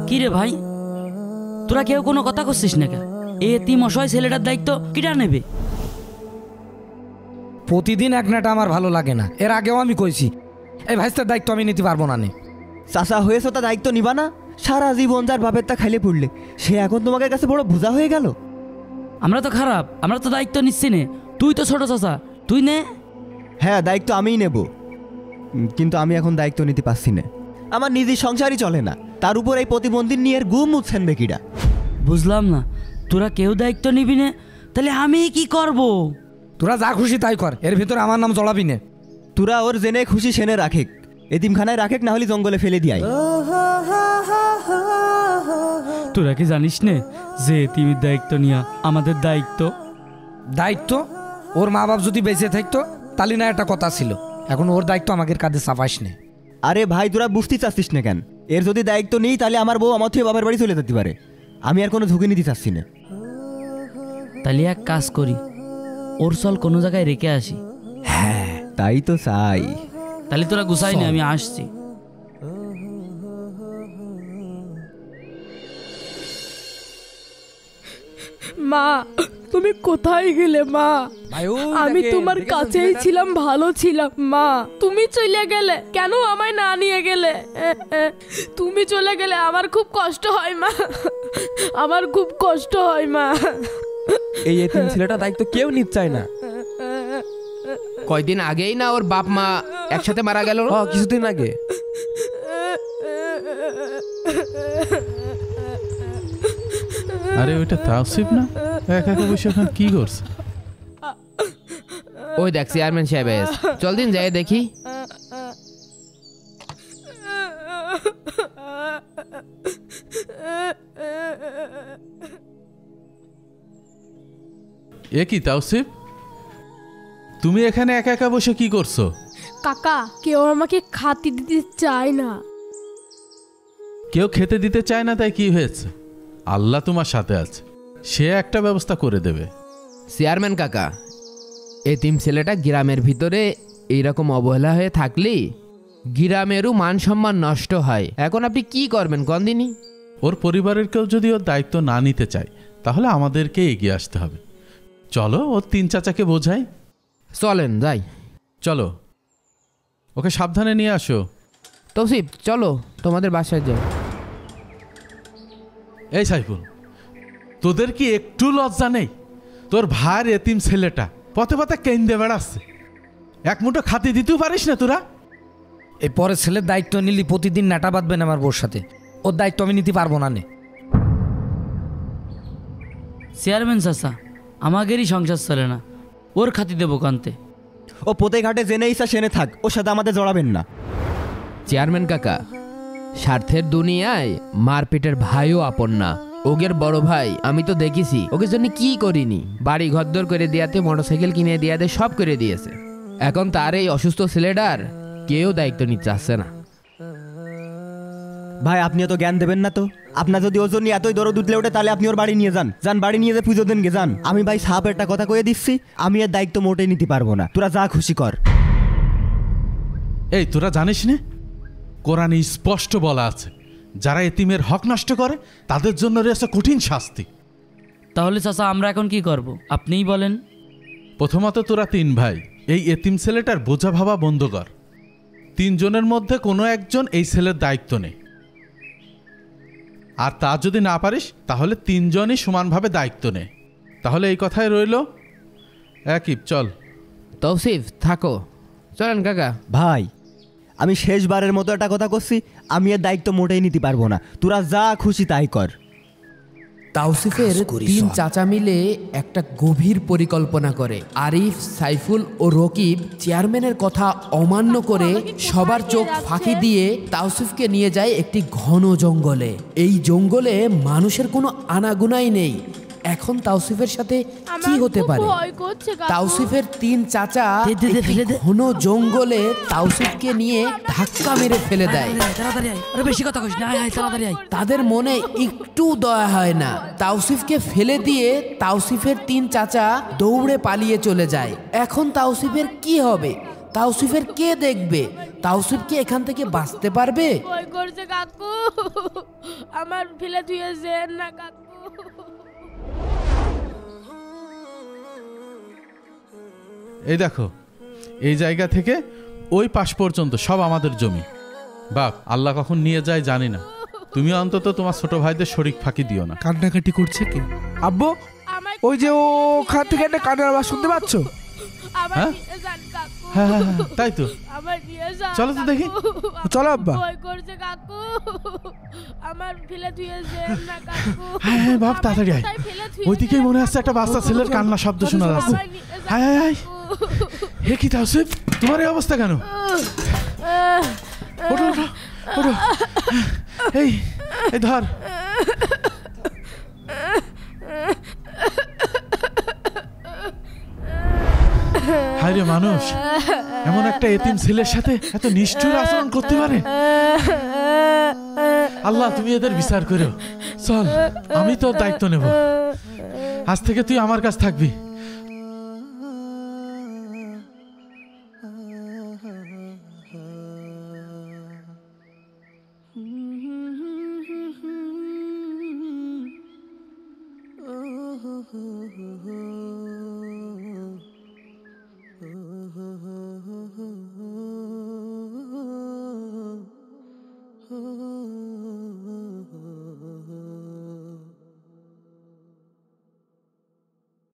কি রে ভাই, তোরা কেউ কোনো কথা করছিস না কেন? এই এতিম অসহায় ছেলেটার দায়িত্ব কিটা নেবে? প্রতিদিন এক নাটা আমার ভালো লাগে না, এর আগেও আমি কইছি এই ভাইস্তার দায়িত্ব আমি নিতে পারবো না। চাচা হয়েছে তা দায়িত্ব নিবা না? সারা জীবন যার বাপের তা খাইলে পড়লে সে এখন তোমাদের কাছে বড় বোঝা হয়ে গেল। আমরা তো খারাপ, আমরা তো দায়িত্ব নিচ্ছি নে। তুই তো ছোট চাচা, তুই নে। হ্যাঁ, দায়িত্ব আমিই নেব, কিন্তু আমি এখন দায়িত্ব নিতে পারছি না। আমার নিজের সংসারই চলে না, তার উপর এই প্রতিবন্ধী নিয়ে গুম উঠছেন বেকিরা। বুঝলাম না, তোরা কেউ দায়িত্ব নিবি না, তাহলে আমি কি করব? তোরা যা খুশি তাই কর, এর ভিতরে আমার নাম জড়াবি না। তোরা ওর জেনে খুশি সেনে রাখেক, এতিমখানায় রাখেক, না হলে জঙ্গলে ফেলে দিয়াই। তোরা কি জানিস নে যে এতিমের দায়িত্ব নিয়া আমাদের দায়িত্ব? দায়িত্ব ওর মা বাপ যদি বেঁচে থাকতো তাহলে না একটা কথা ছিল, এখন ওর দায়িত্ব আমাদের কাঁধে চাপাইস নে। আরে ভাই, তোরা বুঝতে চাচ্ছিস না কেন? এর যদি দায়িত্ব নেই তাহলে আমার বউ আমার থেকে বাবার বাড়ি চলে যেতে পারে, আমি আর কোনো ঝুঁকি নিতে চাচ্ছি না। তাহলে এক কাজ করি, ওর চল কোনো জায়গায় রেখে আসি। হ্যাঁ, তাই তো চাই। তাহলে তোরা গুছাই নে, আমি আসছি। মা, তুমি কোথায় গেলে মা? আমি তোমার কাছেই ছিলাম, ভালো ছিলাম মা। তুমি চলে গেলে কেন? আমায় না নিয়ে গেলে? তুমি চলে গেলে আমার খুব কষ্ট হয় মা, আমার খুব কষ্ট হয় মা। এই এতিম ছেলেটা দায়িত্ব কেউ নিতে চায় না। কয়দিন আগেই না ওর বাপ মা একসাথে মারা গেল? কিছুদিন আগে। আরে ওইটা তাওসিফ না? একা একা বসে এখন কি করছে? ওই দেখ চেয়ারম্যান সাহেব এসে, চল দিন যাই দেখি। এ কি তাওসিফ, তুমি এখানে একা একা বসে কি করছো? কাকা, কেউ আমাকে খাতি দিতে চায় না। কেউ খেতে দিতে চায় না তাই কি হয়েছে? আল্লাহ তোমার সাথে আছে, সে একটা ব্যবস্থা করে দেবে। চেয়ারম্যান কাকা, এতিম ছেলেটা গ্রামের ভিতরে এইরকম অবহেলা হয়ে থাকলে গ্রামেরও মান সম্মান নষ্ট হয়। এখন আপনি কি করবেন গন্দিনী? ওর পরিবারের কেউ যদি ওর দায়িত্ব না নিতে চায় তাহলে আমাদেরকে এগিয়ে আসতে হবে। চলো ওর তিন চাচাকে বোঝাই। চলেন যাই। চলো, ওকে সাবধানে নিয়ে আসো। তৌসিফ চলো তোমাদের বাসায় যাও। এই সাইফুল, তোদের কি একটু লজ্জা নেই? তোর ভাইয়ের এতিম ছেলেটা পথে পথে কেন্দে বেড়াচ্ছে, এক মুঠো খাতি দিতেও পারিস না তোরা? এই পরে ছেলের দায়িত্ব নিলি প্রতিদিন নাটা বাঁধবেন আমার বউর সাথে, ওর দায়িত্ব আমি নিতে পারবো না। চেয়ারম্যান চাচা, আমাদেরই সংসার চলে না, ওর খাতি দেবো কান্তে। ও পোতে ঘাটে জেনে ইচ্ছা সেনে থাক, ওর সাথে আমাদের জড়াবেন না। চেয়ারম্যান কাকা, স্বার্থের দুনিয়ায় মারপিটের ভাইও আপন না। ওগের বড় ভাই আমি তো দেখেছি, ওকে জন্য কি করিনি। বাড়ি ঘরদর করে দিয়াতে, মোটরসাইকেল কিনে দিয়াতে, সব করে দিয়েছে। এখন তার এই অসুস্থ ছেলেটার কেউ দায়িত্ব নিতে চাচ্ছে না। ভাই, আপনি এত জ্ঞান দেবেন না তো। আপনার যদি ওর জন্য এতই দরদ উঠলে ওঠে তাহলে আপনি ওর বাড়ি নিয়ে যান, বাড়ি নিয়ে যে পুজো দেন গে যান। আমি ভাই সাপ একটা কথা কয়ে দিচ্ছি, আমি এর দায়িত্ব মোটেই নিতে পারবো না। তোরা যা খুশি কর। এই তোরা জানিস না, কোরআনে স্পষ্ট বলা আছে যারা এতিমের হক নষ্ট করে তাদের জন্য রয়েছে কঠিন শাস্তি। তাহলে চাচা আমরা এখন কি করব আপনিই বলেন। প্রথমত তোরা তিন ভাই এই এতিম ছেলেটার বোঝা ভাবা বন্ধ কর। তিনজনের মধ্যে কোনো একজন এই ছেলের দায়িত্ব নেই, আর তা যদি না পারিস তাহলে তিনজনই সমানভাবে দায়িত্ব নে। তাহলে এই কথাই রইল। একই চল। তৌসিফ থাকো, চলেন কাকা। ভাই, আমি শেষবারের মতো একটা কথা করছি, আমি এর দায়িত্ব মোটেই নিতে পারবো না। তোরা যা খুশি তাই কর। তাওসিফের তিন চাচা মিলে একটা গভীর পরিকল্পনা করে। আরিফ, সাইফুল ও রকিব চেয়ারম্যানের কথা অমান্য করে সবার চোখ ফাঁকি দিয়ে তাওসিফকে নিয়ে যায় একটি ঘন জঙ্গলে। এই জঙ্গলে মানুষের কোনো আনাগোনাই নেই। এখন তাওসিফের সাথে কি হতে পারে? তাওসিফের তিন চাচা ঘন জঙ্গলে তাওসিফকে নিয়ে ধাক্কা মেরে ফেলে দেয়। তাদের মনে একটু দয়া হয় না। তাওসিফকে ফেলে দিয়ে তাওসিফের তিন চাচা দৌড়ে পালিয়ে চলে যায়। এখন তাওসিফের কি হবে? তাওসিফের কে দেখবে? তাওসিফ কি এখান থেকে বাঁচতে পারবে? ভয় করছে কাকু, আমার ফেলে ধুয়েছে না কাকু। এই দেখো, এই জায়গা থেকে ওই পাশ পর্যন্ত সব আমাদের জমি। বাপ, আল্লাহ কখন নিয়ে যায় জানি না, তুমি অন্তত তোমার ছোট ভাইদের শরীক ফাঁকি দিও না। কান্নাকাটি করছে কে? আব্বু, ওই যে ওখান থেকে একটা কান্নার আওয়াজ শুনতে পাচ্ছ? হ্যাঁ হ্যাঁ হ্যাঁ, তাই তো, চলো তো দেখি। চলো আব্বা। ভয় করছে কাকু, আমার ফেলে ধুয়েছে না কাকু। হ্যাঁ হ্যাঁ বাপ, তাড়াতাড়ি আয়। ওইদিকেই মনে হচ্ছে একটা বাচ্চা ছেলের কান্না শব্দ শোনা যাচ্ছে। হ্যাঁ হ্যাঁ হ্যাঁ। হে কি তাওসিফ, তোমার এই অবস্থা কেন? ওঠো ওঠো ওঠো, এই এই ধর। হায় রে মানুষ, এমন একটা এতিম ছেলের সাথে এত নিষ্ঠুর আচরণ করতে পারে? আল্লাহ, তুমি এদের বিচার করো। চল, আমি তোর দায়িত্ব নেব। আজ থেকে তুই আমার কাছে থাকবি।